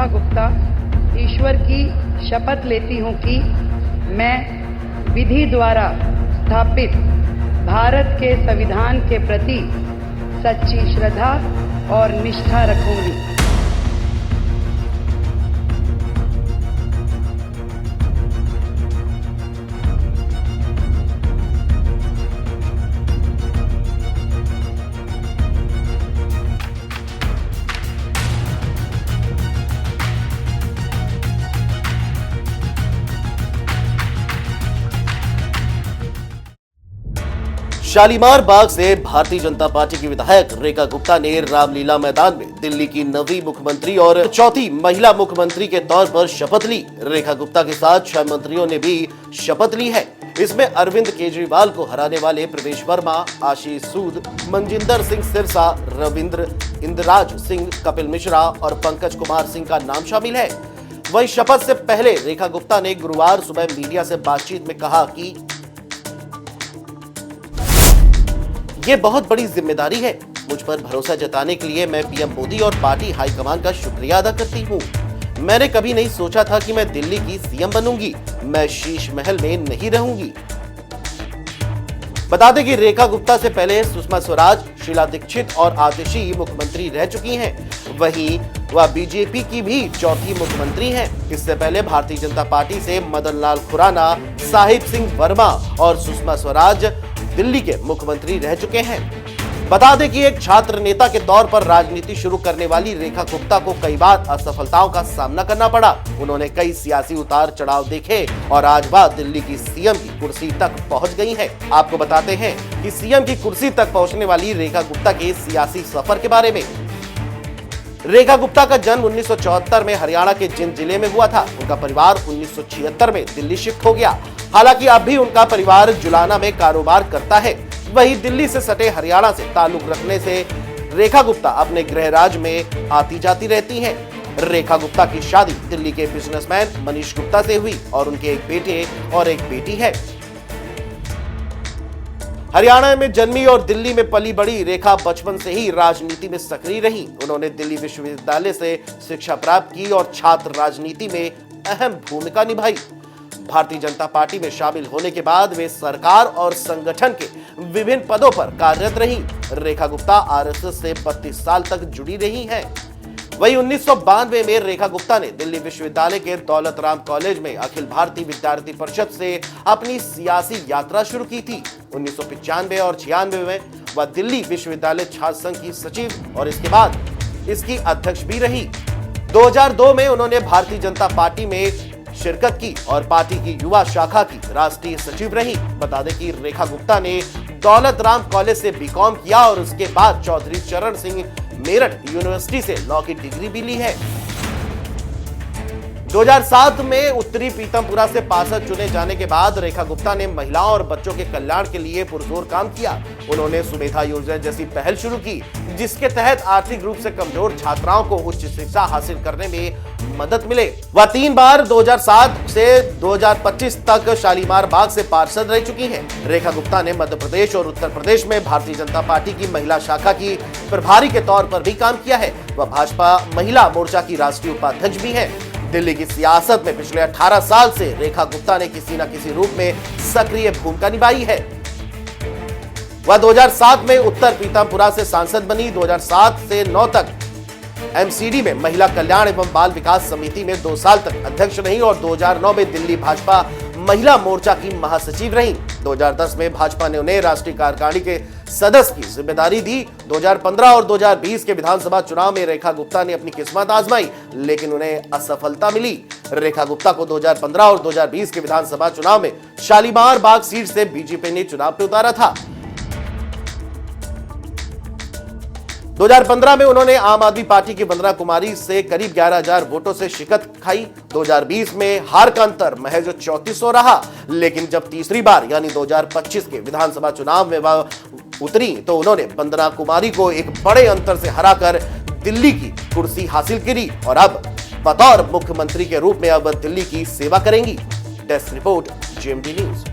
रेखा गुप्ता ईश्वर की शपथ लेती हूं कि मैं विधि द्वारा स्थापित भारत के संविधान के प्रति सच्ची श्रद्धा और निष्ठा रखूंगी। शालीमार बाग से भारतीय जनता पार्टी की विधायक रेखा गुप्ता ने रामलीला मैदान में दिल्ली की नवी मुख्यमंत्री और चौथी महिला मुख्यमंत्री के तौर पर शपथ ली। रेखा गुप्ता के साथ 6 मंत्रियों ने भी शपथ ली है। इसमें अरविंद केजरीवाल को हराने वाले प्रवेश वर्मा, आशीष सूद, मनजिंदर सिंह सिरसा, रविंद्र इंद्रराज सिंह, कपिल मिश्रा और पंकज कुमार सिंह का नाम शामिल है। वहीं शपथ से पहले रेखा गुप्ता ने गुरुवार सुबह मीडिया से बातचीत में कहा कि ये बहुत बड़ी जिम्मेदारी है। मुझ पर भरोसा जताने के लिए मैं पीएम मोदी और पार्टी हाईकमान का शुक्रिया अदा करती हूँ। मैंने कभी नहीं सोचा था कि मैं दिल्ली की सीएम बनूंगी। मैं शीश महल में नहीं रहूंगी। बता दें कि रेखा गुप्ता से पहले सुषमा स्वराज, शीला दीक्षित और आतिशी मुख्यमंत्री रह चुकी हैं। वहीं वह बीजेपी की भी चौथी मुख्यमंत्री हैं। इससे पहले भारतीय जनता पार्टी से मदन लाल खुराना, साहिब सिंह वर्मा और सुषमा स्वराज दिल्ली के मुख्यमंत्री रह चुके हैं। बता दें कि एक छात्र नेता के तौर पर राजनीति शुरू करने वाली रेखा गुप्ता को कई बार असफलताओं का सामना करना पड़ा। उन्होंने कई सियासी उतार चढ़ाव देखे और आज वह दिल्ली की सीएम की कुर्सी तक पहुंच गई है। आपको बताते हैं कि सीएम की कुर्सी तक पहुंचने वाली रेखा गुप्ता के सियासी सफर के बारे में। रेखा गुप्ता का जन्म 1974 में हरियाणा के जिंद जिले में हुआ था। उनका परिवार 1976 में दिल्ली शिफ्ट हो गया। हालांकि अब भी उनका परिवार जुलाना में कारोबार करता है। वहीं दिल्ली से सटे हरियाणा से ताल्लुक रखने से रेखा गुप्ता अपने गृह राज्य में आती जाती रहती हैं। रेखा गुप्ता की शादी दिल्ली के बिजनेसमैन मनीष गुप्ता से हुई और उनके एक बेटे और एक बेटी है। हरियाणा में जन्मी और दिल्ली में पली बड़ी रेखा बचपन से ही राजनीति में सक्रिय रही। उन्होंने दिल्ली विश्वविद्यालय से शिक्षा प्राप्त की और छात्र राजनीति में अहम भूमिका निभाई। भारतीय जनता पार्टी में शामिल होने के बाद वे सरकार और संगठन के विभिन्न पदों पर कार्यरत रही। रेखा गुप्ता आरएसएस से 32 साल तक जुड़ी रही हैं। वहीं 1992 में रेखा गुप्ता ने दिल्ली विश्वविद्यालय के दौलत राम कॉलेज में अखिल भारतीय विद्यार्थी परिषद से अपनी सियासी यात्रा शुरू की थी। 1995 और 96 में वह दिल्ली विश्वविद्यालय छात्र संघ की सचिव और इसके बाद इसकी अध्यक्ष भी रही। 2002 में उन्होंने भारतीय जनता पार्टी में शिरकत की और पार्टी की युवा शाखा की राष्ट्रीय सचिव रही। बता दें कि रेखा गुप्ता ने दौलत राम कॉलेज से बीकॉम किया और उसके बाद चौधरी चरण सिंह मेरठ यूनिवर्सिटी से लॉ की डिग्री भी ली है। 2007 में उत्तरी पीतमपुरा से पार्षद चुने जाने के बाद रेखा गुप्ता ने महिलाओं और बच्चों के कल्याण के लिए पुरजोर काम किया। उन्होंने सुमेधा योजना जैसी पहल शुरू की, जिसके तहत आर्थिक रूप से कमजोर छात्राओं को उच्च शिक्षा हासिल करने में मदद मिले। वह 3 बार 2007 से 2025 तक शालीमार बाग से पार्षद रह चुकी हैं। रेखा गुप्ता ने मध्य प्रदेश और उत्तर प्रदेश में भारतीय जनता पार्टी की महिला शाखा की प्रभारी के तौर पर भी काम किया है। वह भाजपा महिला मोर्चा की राष्ट्रीय उपाध्यक्ष भी है। दिल्ली की सियासत में पिछले 18 साल से रेखा गुप्ता ने किसी न किसी रूप में सक्रिय भूमिका निभाई है। वह 2007 में उत्तर पीतमपुरा से सांसद बनी। 2007 से 9 तक एमसीडी में महिला कल्याण एवं बाल विकास समिति में 2 साल तक अध्यक्ष रही और 2009 में दिल्ली भाजपा महिला मोर्चा की महासचिव रही। 2010 में भाजपा ने उन्हें राष्ट्रीय कार्यकारिणी के सदस्य की जिम्मेदारी दी। 2015 और 2020 के विधानसभा चुनाव में रेखा गुप्ता ने अपनी किस्मत आजमाई, लेकिन उन्हें असफलता मिली। रेखा गुप्ता को 2015 और 2020 के विधानसभा चुनाव में शालीमार बाग सीट से बीजेपी ने चुनाव में उतारा था। 2015 में उन्होंने आम आदमी पार्टी की वंदना कुमारी से करीब 11,000 वोटों से शिकस्त खाई। 2020 में हार का अंतर महज 3400 रहा, लेकिन जब तीसरी बार यानी 2025 के विधानसभा चुनाव में वह उतरी तो उन्होंने वंदना कुमारी को एक बड़े अंतर से हराकर दिल्ली की कुर्सी हासिल करी और अब बतौर मुख्यमंत्री के रूप में अब दिल्ली की सेवा करेंगी। Desk report, GMT news.